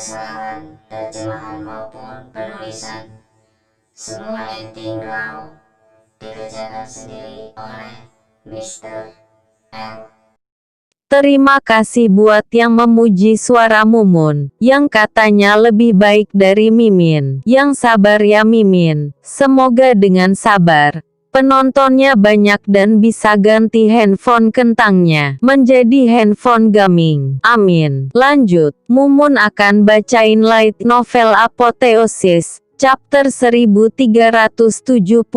kesalahan terjemahan maupun penulisan. Semua editing raw dikerjakan sendiri oleh Mr. L. Terima kasih buat yang memuji suara Mumun, yang katanya lebih baik dari Mimin. Yang sabar ya Mimin, semoga dengan sabar penontonnya banyak dan bisa ganti handphone kentangnya menjadi handphone gaming. Amin. Lanjut, Mumun akan bacain light novel Apoteosis Chapter 1375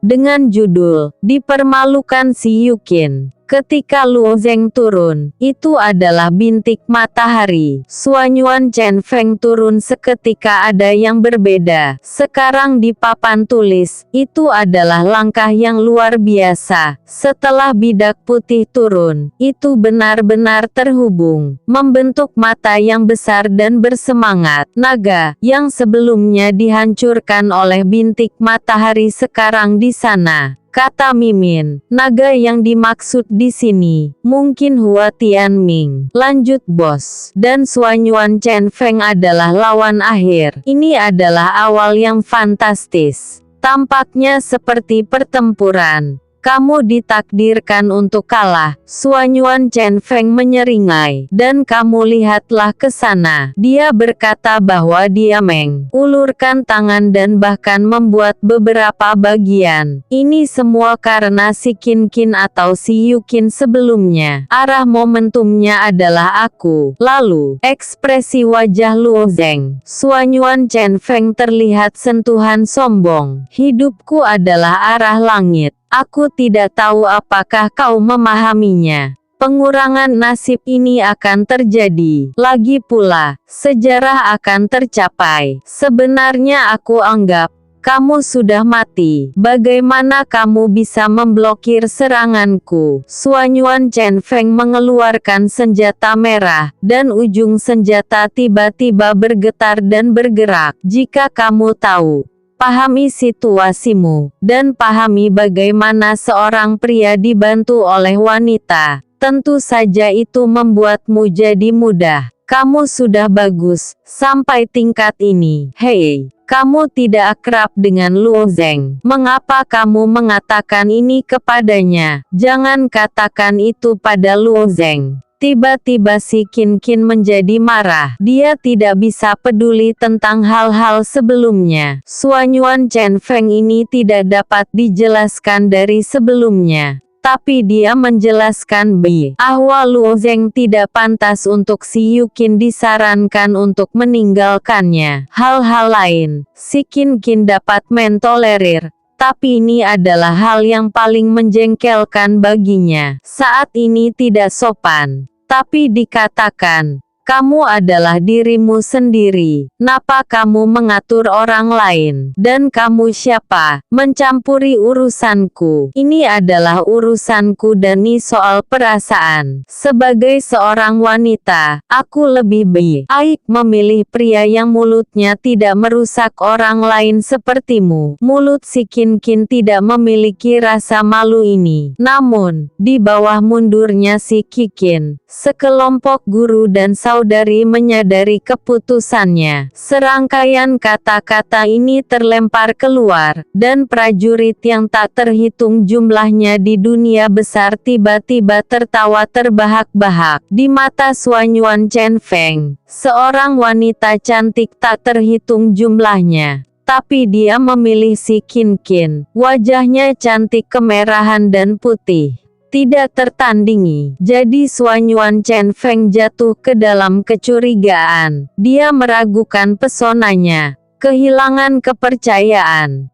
dengan judul Dipermalukan si Yukin. Ketika Luo Zeng turun, itu adalah bintik matahari. Suanyuan Chen Feng turun seketika ada yang berbeda. Sekarang di papan tulis, itu adalah langkah yang luar biasa. Setelah bidak putih turun, itu benar-benar terhubung, membentuk mata yang besar dan bersemangat. Naga, yang sebelumnya dihancurkan oleh bintik matahari sekarang di sana. Kata Mimin, naga yang dimaksud di sini, mungkin Hua Tianming. Lanjut bos. Dan Suanyuan Chen Feng adalah lawan akhir. Ini adalah awal yang fantastis. Tampaknya seperti pertempuran. Kamu ditakdirkan untuk kalah. Suanyuan Chen Feng menyeringai. Dan kamu lihatlah ke sana. Dia berkata bahwa dia mengulurkan tangan dan bahkan membuat beberapa bagian. Ini semua karena si Qin Qin atau si Yukin sebelumnya. Arah momentumnya adalah aku. Lalu, ekspresi wajah Luo Zeng, Suanyuan Chen Feng terlihat sentuhan sombong. Hidupku adalah arah langit. Aku tidak tahu apakah kau memahaminya. Pengurangan nasib ini akan terjadi. Lagi pula, sejarah akan tercapai. Sebenarnya aku anggap, kamu sudah mati. Bagaimana kamu bisa memblokir seranganku? Suanyuan Chen Feng mengeluarkan senjata merah, dan ujung senjata tiba-tiba bergetar dan bergerak. Jika kamu tahu, pahami situasimu, dan pahami bagaimana seorang pria dibantu oleh wanita. Tentu saja itu membuatmu jadi mudah. Kamu sudah bagus, sampai tingkat ini. Hei, kamu tidak akrab dengan Luo Zeng. Mengapa kamu mengatakan ini kepadanya? Jangan katakan itu pada Luo Zeng. Tiba-tiba si Qin Qin menjadi marah. Dia tidak bisa peduli tentang hal-hal sebelumnya. Suanyuan Chen Feng ini tidak dapat dijelaskan dari sebelumnya. Tapi dia menjelaskan bahwa Luo Zeng tidak pantas untuk si Yukin disarankan untuk meninggalkannya. Hal-hal lain, si Qin Qin dapat mentolerir. Tapi ini adalah hal yang paling menjengkelkan baginya. Saat ini tidak sopan. Tapi dikatakan, kamu adalah dirimu sendiri. Napa kamu mengatur orang lain? Dan kamu siapa? Mencampuri urusanku. Ini adalah urusanku dan ini soal perasaan. Sebagai seorang wanita, aku lebih baik memilih pria yang mulutnya tidak merusak orang lain sepertimu. Mulut si Qin Qin tidak memiliki rasa malu ini. Namun, di bawah mundurnya si Qin, sekelompok guru dan saudari menyadari keputusannya. Serangkaian kata-kata ini terlempar keluar, dan prajurit yang tak terhitung jumlahnya di dunia besar tiba-tiba tertawa terbahak-bahak. Di mata Suanyuan Chen Feng, seorang wanita cantik tak terhitung jumlahnya. Tapi dia memilih si Qin Qin. Wajahnya cantik kemerahan dan putih. Tidak tertandingi. Jadi Suanyuan Chen Feng jatuh ke dalam kecurigaan. Dia meragukan pesonanya. Kehilangan kepercayaan.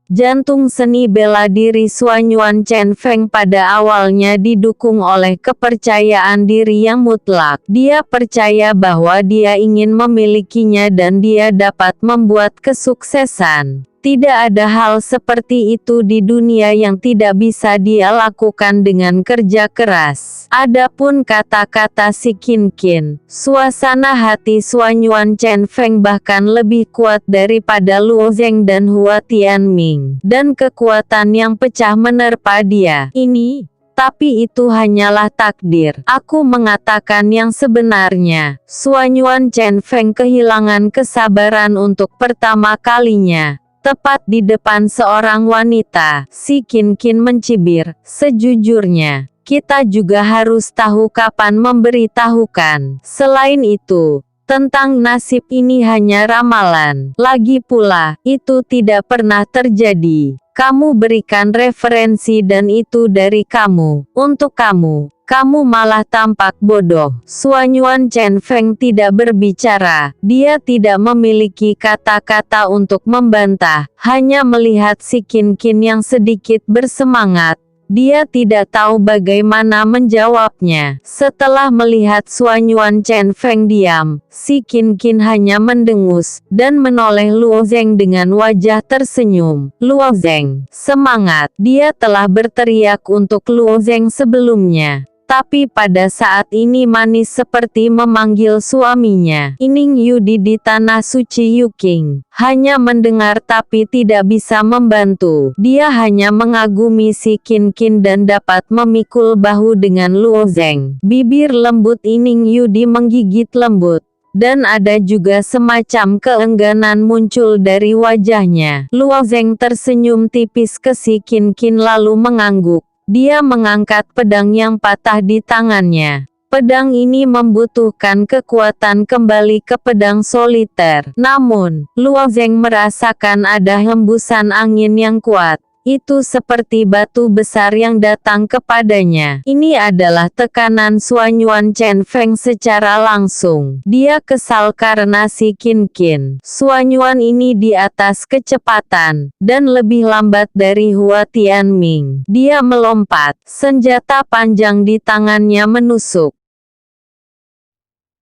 Jantung seni bela diri Suanyuan Chen Feng pada awalnya didukung oleh kepercayaan diri yang mutlak. Dia percaya bahwa dia ingin memilikinya dan dia dapat membuat kesuksesan. Tidak ada hal seperti itu di dunia yang tidak bisa dia lakukan dengan kerja keras. Adapun kata-kata si Qin Qin, suasana hati Suanyuan Chen Feng bahkan lebih kuat daripada Luo Zeng dan Hua Tianming. Dan kekuatan yang pecah menerpa dia. Ini Tapi itu hanyalah takdir. Aku mengatakan yang sebenarnya. Suanyuan Chen Feng kehilangan kesabaran untuk pertama kalinya. Tepat di depan seorang wanita, si Qin Qin mencibir, sejujurnya, kita juga harus tahu kapan memberitahukan. Selain itu, tentang nasib ini hanya ramalan. Lagi pula, itu tidak pernah terjadi. Kamu berikan referensi dan itu dari kamu. Untuk kamu, kamu malah tampak bodoh. Suanyuan Chen Feng tidak berbicara. Dia tidak memiliki kata-kata untuk membantah. Hanya melihat si Qin Qin yang sedikit bersemangat. Dia tidak tahu bagaimana menjawabnya. Setelah melihat Suanyuan Chen Feng diam, si Qin Qin hanya mendengus, dan menoleh Luo Zeng dengan wajah tersenyum. Luo Zeng, semangat! Dia telah berteriak untuk Luo Zeng sebelumnya. Tapi pada saat ini manis seperti memanggil suaminya. Ining Yudi di tanah suci Yuking. Hanya mendengar tapi tidak bisa membantu. Dia hanya mengagumi si Qin Qin dan dapat memikul bahu dengan Luo Zeng. Bibir lembut Ining Yudi menggigit lembut. Dan ada juga semacam keengganan muncul dari wajahnya. Luo Zeng tersenyum tipis ke si Qin Qin lalu mengangguk. Dia mengangkat pedang yang patah di tangannya. Pedang ini membutuhkan kekuatan kembali ke pedang soliter. Namun, Luo Zeng merasakan ada hembusan angin yang kuat. Itu seperti batu besar yang datang kepadanya. Ini adalah tekanan Suanyuan Chen Feng secara langsung. Dia kesal karena si Qin Qin. Suanyuan ini di atas kecepatan, dan lebih lambat dari Hua Tianming. Dia melompat, senjata panjang di tangannya menusuk.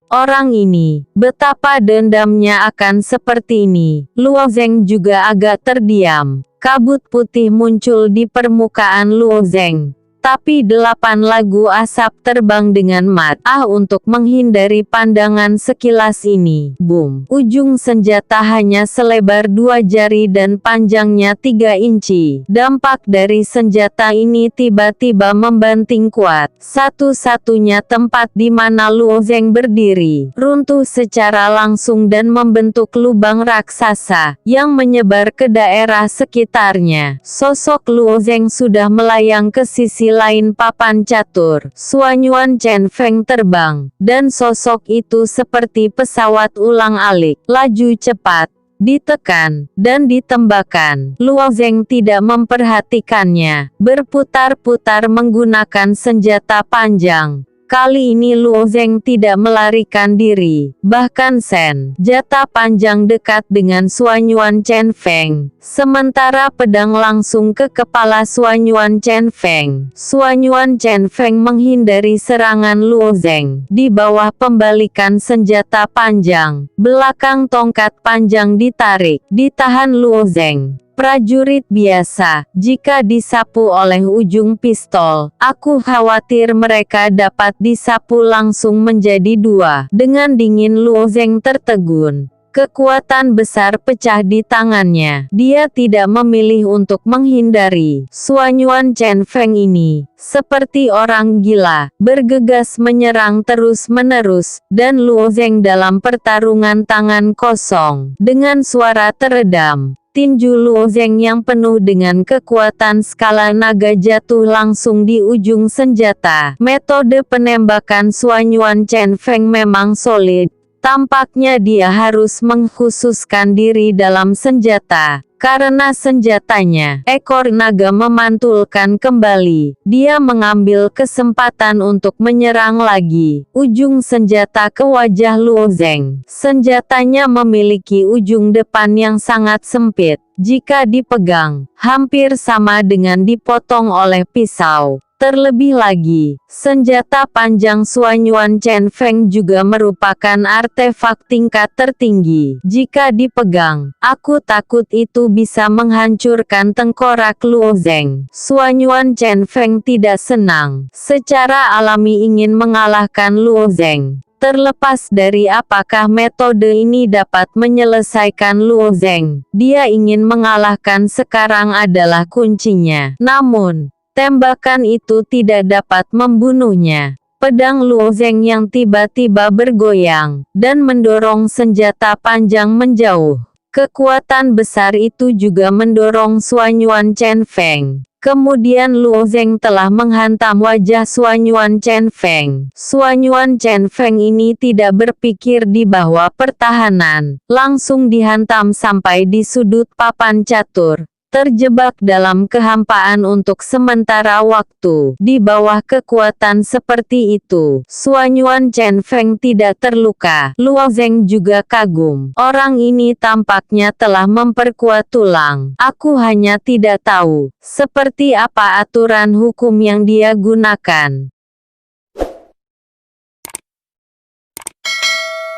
Orang ini, betapa dendamnya akan seperti ini. Luo Zeng juga agak terdiam. Kabut putih muncul di permukaan Luo Zeng. Tapi 8 lagu asap terbang dengan mata untuk menghindari pandangan sekilas ini. Boom! Ujung senjata hanya selebar 2 jari dan panjangnya 3 inci. Dampak dari senjata ini tiba-tiba membanting kuat. Satu-satunya tempat di mana Luo Zeng berdiri, runtuh secara langsung dan membentuk lubang raksasa, yang menyebar ke daerah sekitarnya. Sosok Luo Zeng sudah melayang ke sisi lain papan catur. Suanyuan Chen Feng terbang, dan sosok itu seperti pesawat ulang-alik, laju cepat, ditekan, dan ditembakkan. Luo Zeng tidak memperhatikannya, berputar-putar menggunakan senjata panjang. Kali ini Luo Zeng tidak melarikan diri, bahkan senjata panjang dekat dengan Suanyuan Chen Feng. Sementara pedang langsung ke kepala Suanyuan Chen Feng. Suanyuan Chen Feng menghindari serangan Luo Zeng. Di bawah pembalikan senjata panjang, belakang tongkat panjang ditarik, ditahan Luo Zeng. Prajurit biasa, jika disapu oleh ujung pistol, aku khawatir mereka dapat disapu langsung menjadi 2. Dengan dingin Luo Zeng tertegun. Kekuatan besar pecah di tangannya. Dia tidak memilih untuk menghindari. Suanyuan Chen Feng ini, seperti orang gila, bergegas menyerang terus-menerus, dan Luo Zeng dalam pertarungan tangan kosong. Dengan suara teredam, tinju Luo Zeng yang penuh dengan kekuatan skala naga jatuh langsung di ujung senjata. Metode penembakan Suanyuan Chen Feng memang solid. Tampaknya dia harus mengkhususkan diri dalam senjata. Karena senjatanya, ekor naga memantulkan kembali. Dia mengambil kesempatan untuk menyerang lagi. Ujung senjata ke wajah Luo Zeng. Senjatanya memiliki ujung depan yang sangat sempit. Jika dipegang, hampir sama dengan dipotong oleh pisau. Terlebih lagi, senjata panjang Suanyuan Chen Feng juga merupakan artefak tingkat tertinggi. Jika dipegang, aku takut itu bisa menghancurkan tengkorak Luo Zeng. Suanyuan Chen Feng tidak senang, secara alami ingin mengalahkan Luo Zeng. Terlepas dari apakah metode ini dapat menyelesaikan Luo Zeng, dia ingin mengalahkan sekarang adalah kuncinya. Namun, Tembakan itu tidak dapat membunuhnya. Pedang Luo Zeng yang tiba-tiba bergoyang, dan mendorong senjata panjang menjauh. Kekuatan besar itu juga mendorong Suanyuan Chen Feng. Kemudian Luo Zeng telah menghantam wajah Suanyuan Chen Feng. Suanyuan Chen Feng ini tidak berpikir di bawah pertahanan, langsung dihantam sampai di sudut papan catur. Terjebak dalam kehampaan untuk sementara waktu. Di bawah kekuatan seperti itu, Suanyuan Chen Feng tidak terluka. Luo Zeng juga kagum. Orang ini tampaknya telah memperkuat tulang. Aku hanya tidak tahu seperti apa aturan hukum yang dia gunakan.